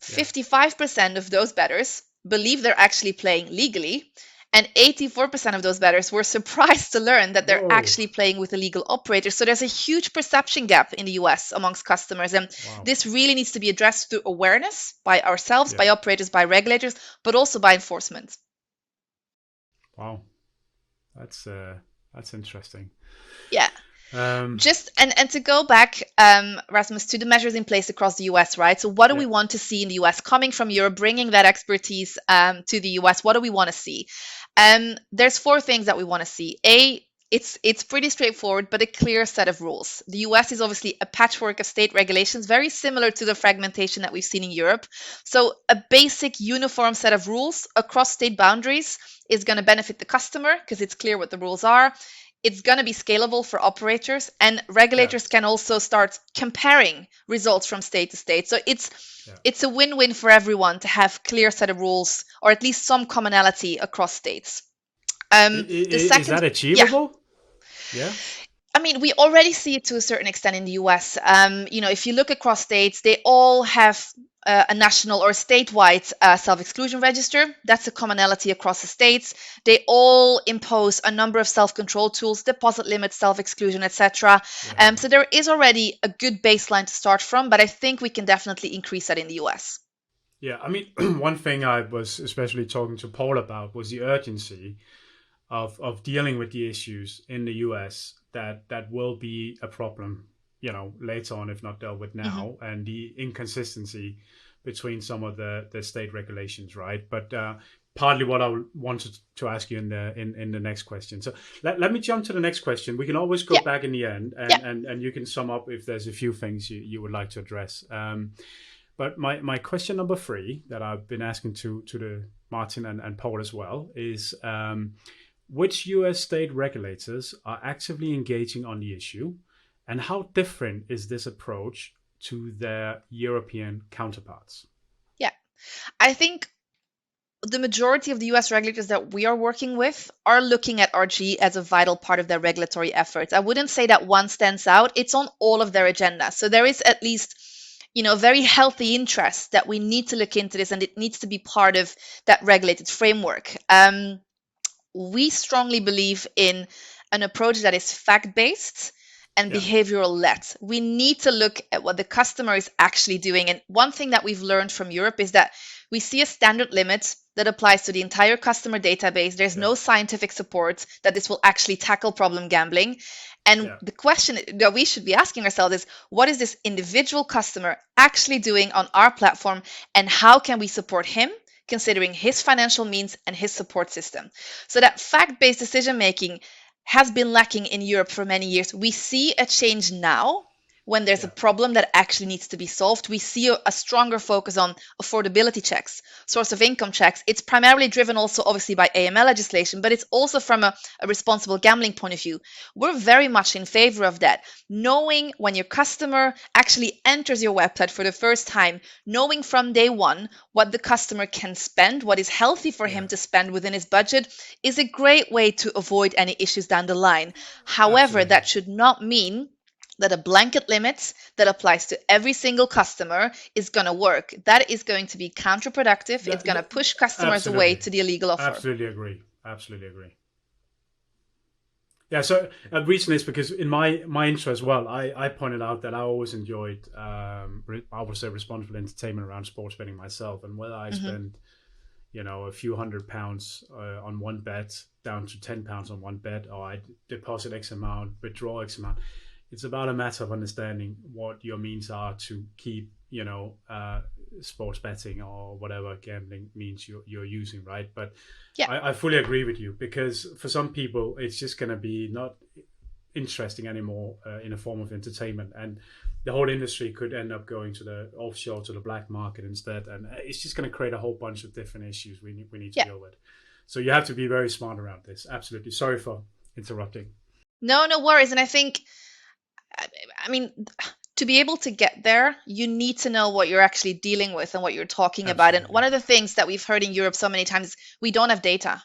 55% of those bettors believe they're actually playing legally, and 84% of those bettors were surprised to learn that they're actually playing with a legal operator. So there's a huge perception gap in the US amongst customers, and this really needs to be addressed through awareness by ourselves, by operators, by regulators, but also by enforcement. Wow, that's interesting. Yeah. Just and to go back, Rasmus, to the measures in place across the US, right? So what do we want to see in the US? Coming from Europe, bringing that expertise to the US, what do we want to see? There's 4 things that we want to see. It's pretty straightforward, but a clear set of rules. The US is obviously a patchwork of state regulations, very similar to the fragmentation that we've seen in Europe. So a basic uniform set of rules across state boundaries is going to benefit the customer because it's clear what the rules are. It's going to be scalable for operators, and regulators can also start comparing results from state to state. So it's a win-win for everyone to have clear set of rules, or at least some commonality across states. Is that achievable? Yeah. I mean, we already see it to a certain extent in the US. If you look across states, they all have a national or statewide self-exclusion register. That's a commonality across the states. They all impose a number of self-control tools, deposit limits, self-exclusion, etc. So there is already a good baseline to start from, but I think we can definitely increase that in the US. Yeah, I mean, one thing I was especially talking to Paul about was the urgency of dealing with the issues in the US that will be a problem, later on, if not dealt with now, and the inconsistency between some of the state regulations, right? But partly what I wanted to ask you in the next question. So let me jump to the next question. We can always go back in the end, and you can sum up if there's a few things you would like to address. But my question number 3 that I've been asking to the Martin and Paul as well is, which US state regulators are actively engaging on the issue, and how different is this approach to their European counterparts? Yeah, I think the majority of the US regulators that we are working with are looking at RG as a vital part of their regulatory efforts. I wouldn't say that one stands out. It's on all of their agenda. So there is at least very healthy interest that we need to look into this, and it needs to be part of that regulated framework. We strongly believe in an approach that is fact-based and behavioral-led. We need to look at what the customer is actually doing. And one thing that we've learned from Europe is that we see a standard limit that applies to the entire customer database. There's no scientific support that this will actually tackle problem gambling. And the question that we should be asking ourselves is, what is this individual customer actually doing on our platform, and how can we support him, considering his financial means and his support system? So that fact-based decision-making has been lacking in Europe for many years. We see a change now when there's a problem that actually needs to be solved. We see a stronger focus on affordability checks, source of income checks. It's primarily driven also obviously by AML legislation, but it's also from a responsible gambling point of view. We're very much in favor of that. Knowing when your customer actually enters your website for the first time, knowing from day one what the customer can spend, what is healthy for him to spend within his budget, is a great way to avoid any issues down the line. However, that should not mean that a blanket limit that applies to every single customer is going to work. That is going to be counterproductive. It's going to push customers away to the illegal offer. Absolutely agree. Yeah, so the reason is because in my intro as well, I pointed out that I always enjoyed, I would say, responsible entertainment around sports betting myself, and whether I spend a few £100 on one bet down to £10 on one bet, or I deposit X amount, withdraw X amount. It's about a matter of understanding what your means are to keep, sports betting or whatever gambling means you're using, right? But Yeah. I fully agree with you, because for some people, it's just going to be not interesting anymore in a form of entertainment, and the whole industry could end up going to the offshore, to the black market instead, and it's just going to create a whole bunch of different issues we need to deal with. So you have to be very smart around this. Absolutely. Sorry for interrupting. No worries. And I think, to be able to get there, you need to know what you're actually dealing with and what you're talking about. And one of the things that we've heard in Europe so many times is we don't have data.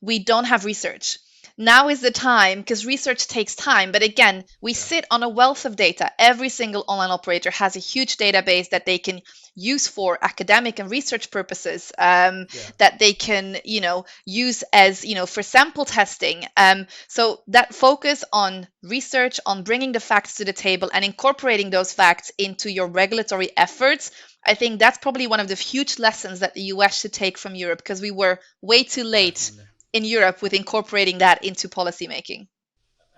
We don't have research. Now is the time, because research takes time. But again, we sit on a wealth of data. Every single online operator has a huge database that they can use for academic and research purposes, that they can, use as, for sample testing. So that focus on research, on bringing the facts to the table and incorporating those facts into your regulatory efforts, I think that's probably one of the huge lessons that the US should take from Europe, because we were way too late. Definitely. In Europe with incorporating that into policy making.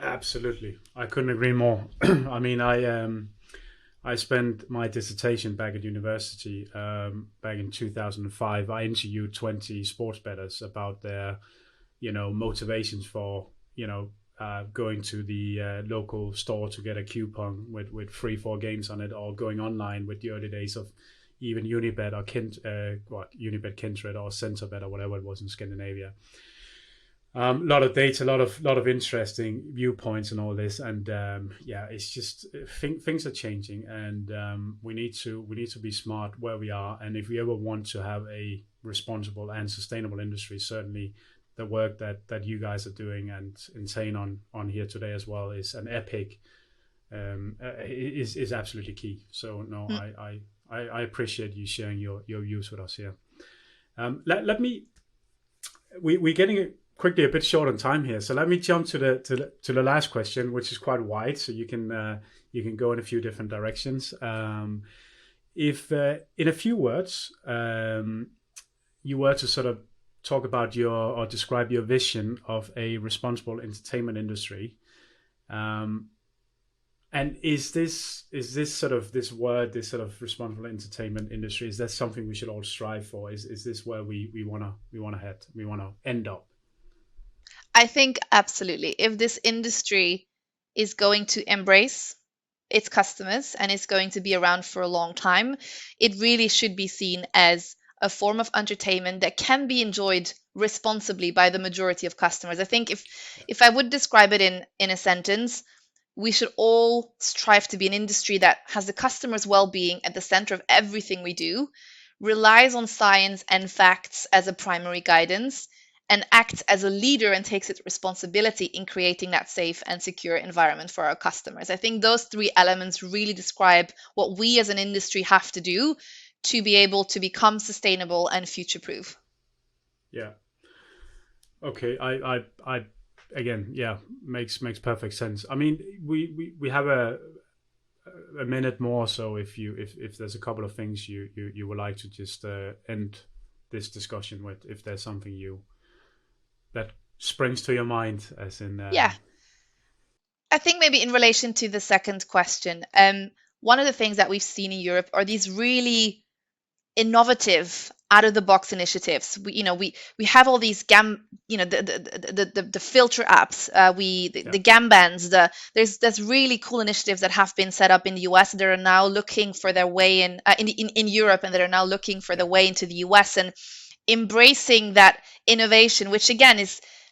Absolutely. I couldn't agree more. I mean, I spent my dissertation back at university back in 2005. I interviewed 20 sports bettors about their, motivations for, going to the local store to get a coupon with 3-4 games on it, or going online with the early days of even Unibet or Unibet, Kindred, or Centerbet, or whatever it was in Scandinavia. A lot of data, a lot of interesting viewpoints and all this, and it's just things are changing, and we need to be smart where we are. And if we ever want to have a responsible and sustainable industry, certainly the work that you guys are doing and Entain on here today as well is an epic, is absolutely key. So no, I appreciate you sharing your views with us here. Let me. We're getting quickly a bit short on time here, so let me jump to the last question, which is quite wide, so you can go in a few different directions. If in a few words you were to sort of talk about or describe your vision of a responsible entertainment industry, and is this sort of this sort of responsible entertainment industry, is that something we should all strive for? Is this where we want to head, we want to end up? I think absolutely. If this industry is going to embrace its customers and is going to be around for a long time, it really should be seen as a form of entertainment that can be enjoyed responsibly by the majority of customers. I think if I would describe it in a sentence, we should all strive to be an industry that has the customer's well-being at the center of everything we do, relies on science and facts as a primary guidance, and acts as a leader and takes its responsibility in creating that safe and secure environment for our customers. I think those three elements really describe what we as an industry have to do to be able to become sustainable and future-proof. Yeah. Okay. I again, yeah, makes perfect sense. I mean, we have a minute more, so if there's a couple of things you would like to just end this discussion with, if there's something that springs to your mind, as in I think maybe in relation to the second question, one of the things that we've seen in Europe are these really innovative out of the box initiatives. We have all these the filter apps, the Gambans. There's really cool initiatives that have been set up in the US that are now looking for their way in Europe, and that are now looking for the way into the US, and embracing that innovation, which again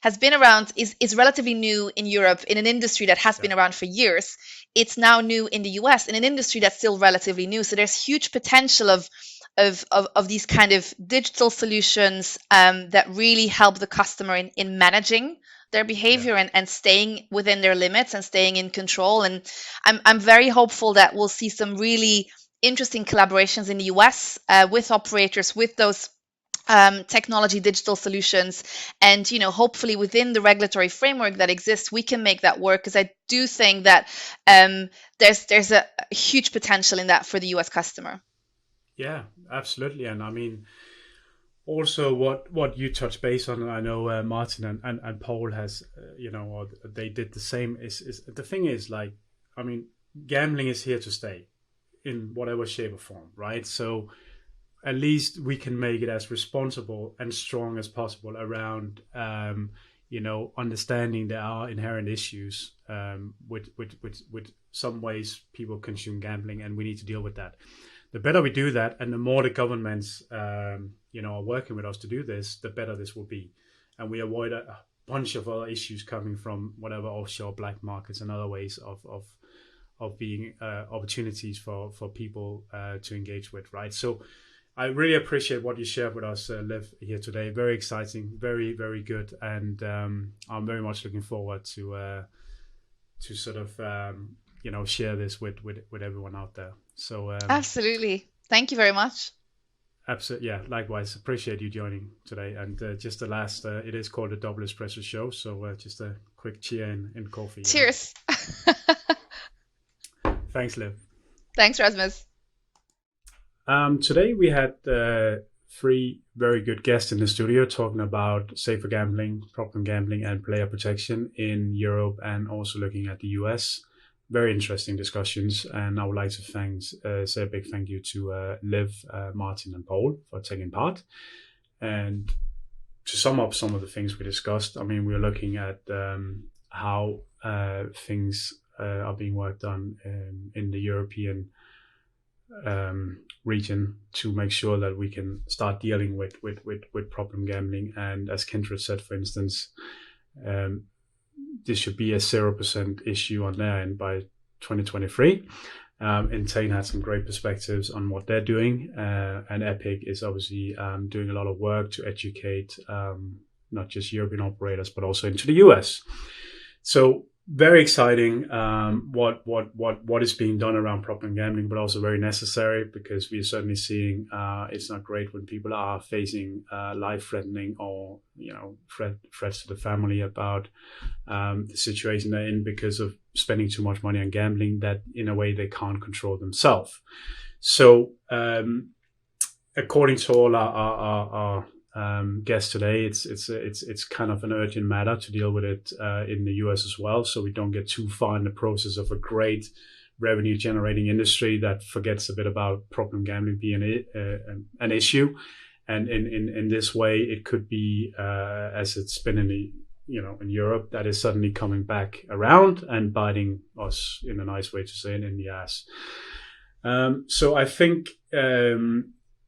has been around, is relatively new in Europe, in an industry that has been around for years. It's now new in the US in an industry that's still relatively new. So there's huge potential of these kind of digital solutions that really help the customer in managing their behavior and staying within their limits and staying in control. And I'm very hopeful that we'll see some really interesting collaborations in the US with operators, with those technology digital solutions, and hopefully within the regulatory framework that exists, we can make that work, because I do think that there's a huge potential in that for the US customer. Yeah, absolutely. And I mean, also what you touched base on, and I know Martin and Paul has, or they did the same. Is the thing is, like, I mean, gambling is here to stay in whatever shape or form, right? So at least we can make it as responsible and strong as possible around, understanding there are inherent issues with some ways people consume gambling, and we need to deal with that. The better we do that, and the more the governments, are working with us to do this, the better this will be, and we avoid a bunch of other issues coming from whatever offshore black markets and other ways of being opportunities for people to engage with, right? So I really appreciate what you shared with us, Liv, here today. Very exciting, very, very good, and I'm very much looking forward to sort of share this with everyone out there. So Absolutely. Thank you very much. Absolutely, yeah. Likewise, appreciate you joining today. And just the last, it is called the Double Espresso Show. So just a quick cheer in coffee. Cheers. Thanks, Liv. Thanks, Rasmus. Today we had 3 very good guests in the studio talking about safer gambling, problem gambling, and player protection in Europe, and also looking at the US. Very interesting discussions, and I would like to say a big thank you to Liv, Martin, and Paul for taking part. And to sum up some of the things we discussed, I mean, we're looking at how things are being worked on in the European region to make sure that we can start dealing with problem gambling. And as Kindred said, for instance, this should be a 0% issue on their end by 2023. Entain had some great perspectives on what they're doing, and Epic is obviously doing a lot of work to educate not just European operators but also into the US. So very exciting what is being done around problem gambling, but also very necessary, because we are certainly seeing it's not great when people are facing life-threatening or threats to the family about the situation they're in because of spending too much money on gambling that in a way they can't control themselves. So according to all our guests today, it's kind of an urgent matter to deal with it in the US as well, so we don't get too far in the process of a great revenue generating industry that forgets a bit about problem gambling being an issue. And in this way, it could be as it's been in Europe, that is suddenly coming back around and biting us, in a nice way to say it, in the ass. So I think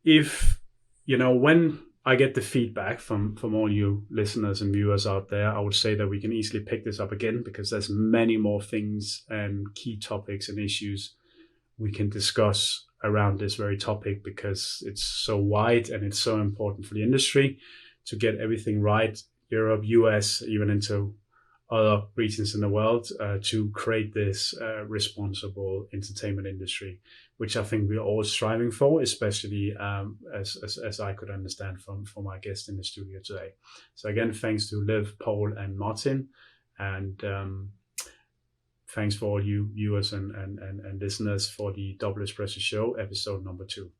if when I get the feedback from all you listeners and viewers out there, I would say that we can easily pick this up again, because there's many more things and key topics and issues we can discuss around this very topic, because it's so wide and it's so important for the industry to get everything right, Europe, US, even into other regions in the world, to create this responsible entertainment industry, which I think we're all striving for, especially as I could understand from our guests in the studio today. So again, thanks to Liv, Paul, and Martin, and thanks for all you viewers and listeners for the Double Espresso Show, episode number 2.